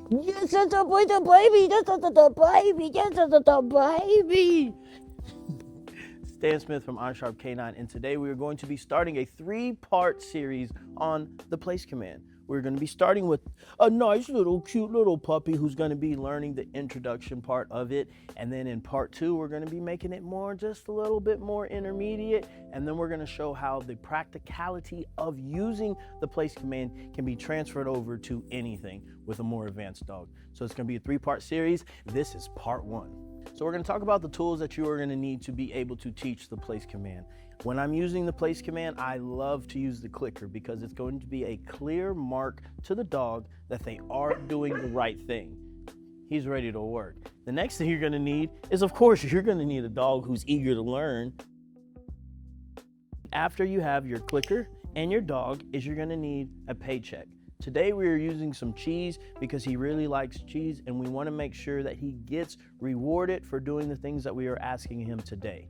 Yes, it's a boy, the baby. Yes, it's the baby. Yes, it's the baby. Stan Smith from iSharp K9, and today we are going to be starting a 3-part series on the place command. We're going to be starting with a nice little cute little puppy who's going to be learning the introduction part of it, and then in part 2 we're going to be making it more, just a little bit more intermediate, and then we're going to show how the practicality of using the place command can be transferred over to anything with a more advanced dog. So it's going to be a 3-part series. This is part 1. So we're going to talk about the tools that you are going to need to be able to teach the place command. When I'm using the place command, I love to use the clicker because it's going to be a clear mark to the dog that they are doing the right thing. He's ready to work. The next thing you're going to need is, of course, you're going to need a dog who's eager to learn. After you have your clicker and your dog, you're going to need a paycheck. Today we are using some cheese because he really likes cheese, and we want to make sure that he gets rewarded for doing the things that we are asking him today.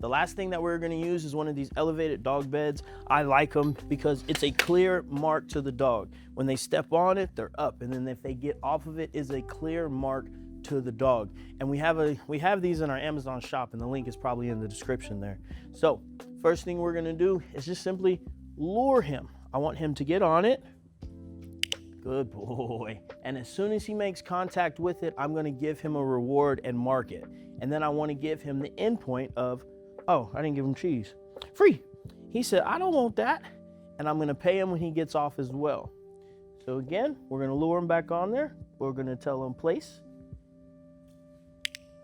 The last thing that we're going to use is one of these elevated dog beds. I like them because it's a clear mark to the dog. When they step on it, they're up, and then if they get off of it, is a clear mark to the dog. And we have these in our Amazon shop, and the link is probably in the description there. So first thing we're going to do is just simply lure him. I want him to get on it. Good boy. And as soon as he makes contact with it, I'm going to give him a reward and mark it. And then I want to give him the endpoint of, oh, I didn't give him cheese. Free. He said, I don't want that. And I'm going to pay him when he gets off as well. So again, we're going to lure him back on there. We're going to tell him place.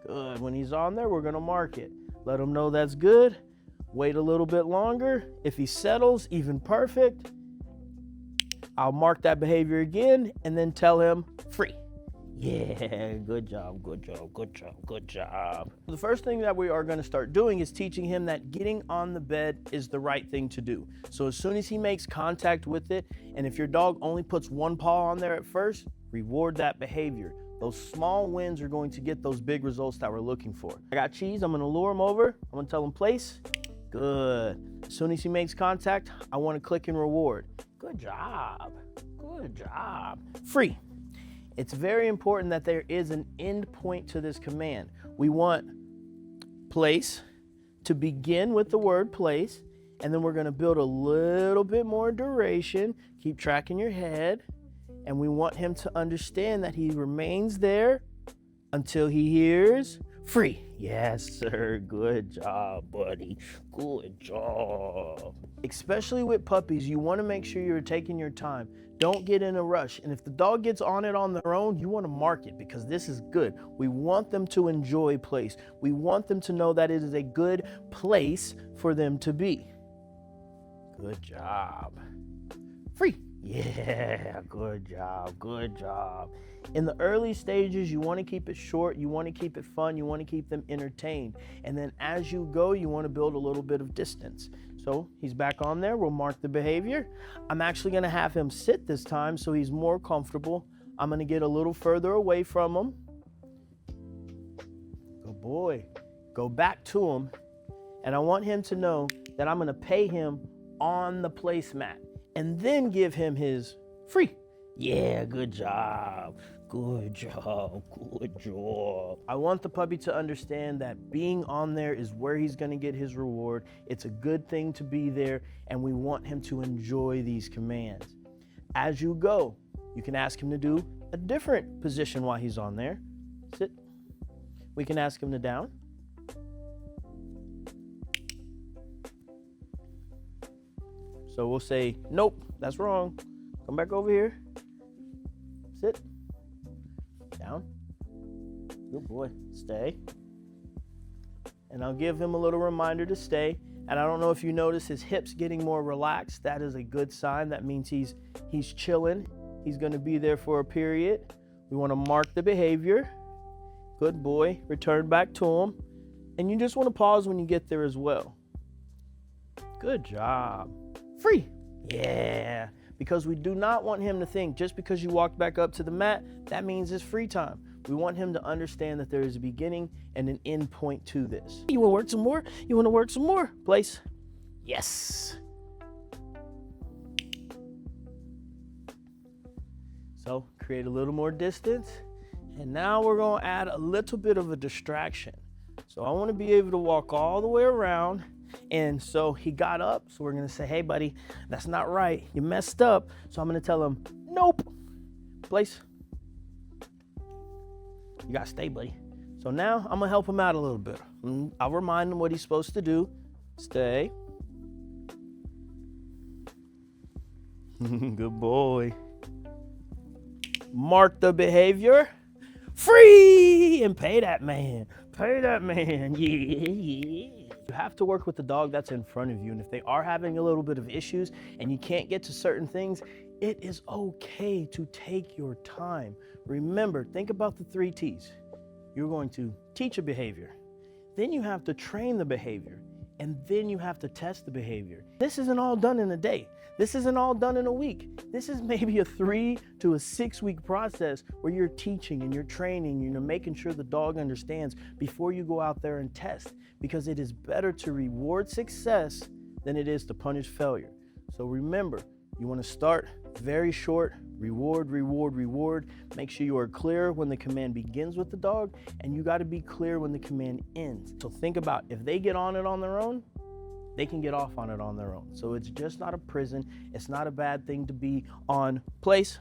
Good. When he's on there, we're going to mark it. Let him know that's good. Wait a little bit longer. If he settles, even perfect. I'll mark that behavior again and then tell him free. Yeah, good job, good job, good job, good job. The first thing that we are going to start doing is teaching him that getting on the bed is the right thing to do. So as soon as he makes contact with it, and if your dog only puts one paw on there at first, reward that behavior. Those small wins are going to get those big results that we're looking for. I got cheese. I'm going to lure him over. I'm going to tell him place. Good. As soon as he makes contact, I want to click and reward. Good job. Good job. Free. It's very important that there is an end point to this command. We want place to begin with the word place, and then we're going to build a little bit more duration. Keep track in your head. And we want him to understand that he remains there until he hears free. Yes, sir. Good job, buddy. Good job. Especially with puppies, you want to make sure you're taking your time. Don't get in a rush. And if the dog gets on it on their own, you want to mark it because this is good. We want them to enjoy place. We want them to know that it is a good place for them to be. Good job. Free. Yeah, good job, good job. In the early stages, you want to keep it short, you want to keep it fun, you want to keep them entertained. And then as you go, you want to build a little bit of distance. So he's back on there, we'll mark the behavior. I'm actually going to have him sit this time so he's more comfortable. I'm going to get a little further away from him. Good boy. Go back to him. And I want him to know that I'm going to pay him on the placemat. And then give him his free. Yeah, good job. Good job. Good job. I want the puppy to understand that being on there is where he's going to get his reward. It's a good thing to be there, and we want him to enjoy these commands. As you go, you can ask him to do a different position while he's on there. Sit. We can ask him to down. So we'll say, nope, that's wrong. Come back over here. Sit. Down. Good boy. Stay. And I'll give him a little reminder to stay. And I don't know if you notice his hips getting more relaxed. That is a good sign. That means he's chilling. He's going to be there for a period. We want to mark the behavior. Good boy. Return back to him. And you just want to pause when you get there as well. Good job. Free. Yeah. Because we do not want him to think just because you walked back up to the mat, that means it's free time. We want him to understand that there is a beginning and an end point to this. You want to work some more? You want to work some more? Place. Yes. So create a little more distance. And now we're gonna add a little bit of a distraction. So I wanna be able to walk all the way around. And so he got up. So we're gonna say, hey buddy, that's not right. You messed up. So I'm gonna tell him, nope, place. You gotta stay, buddy. So now I'm gonna help him out a little bit. I'll remind him what he's supposed to do. Stay. Good boy. Mark the behavior. Free! And pay that man. Pay that man. Yeah. You have to work with the dog that's in front of you. And if they are having a little bit of issues and you can't get to certain things, it is okay to take your time. Remember, think about the 3 T's. You're going to teach a behavior. Then you have to train the behavior. And then you have to test the behavior. This isn't all done in a day. This isn't all done in a week. This is maybe a 3 to a 6 week process where you're teaching and you're training and you're making sure the dog understands before you go out there and test, because it is better to reward success than it is to punish failure. So remember, you want to start very short, reward, reward, reward. Make sure you are clear when the command begins with the dog, and you got to be clear when the command ends. So think about, if they get on it on their own, they can get off on it on their own. So it's just not a prison. It's not a bad thing to be on. Place.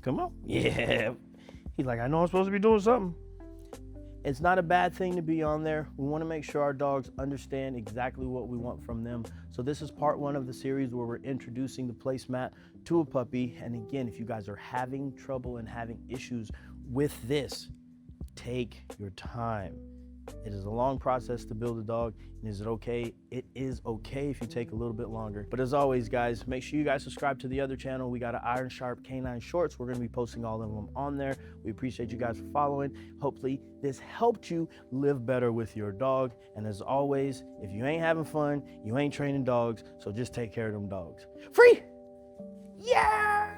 Come on. Yeah. He's like, I know I'm supposed to be doing something. It's not a bad thing to be on there. We want to make sure our dogs understand exactly what we want from them. So this is part 1 of the series where we're introducing the placemat to a puppy. And again, if you guys are having trouble and having issues with this, take your time. It is a long process to build a dog. And is it okay? It is okay if you take a little bit longer. But as always, guys, make sure you guys subscribe to the other channel. We got an Iron Sharp Canine Shorts. We're going to be posting all of them on there. We appreciate you guys for following. Hopefully this helped you live better with your dog. And as always, if you ain't having fun, you ain't training dogs. So just take care of them dogs. Free! Yeah!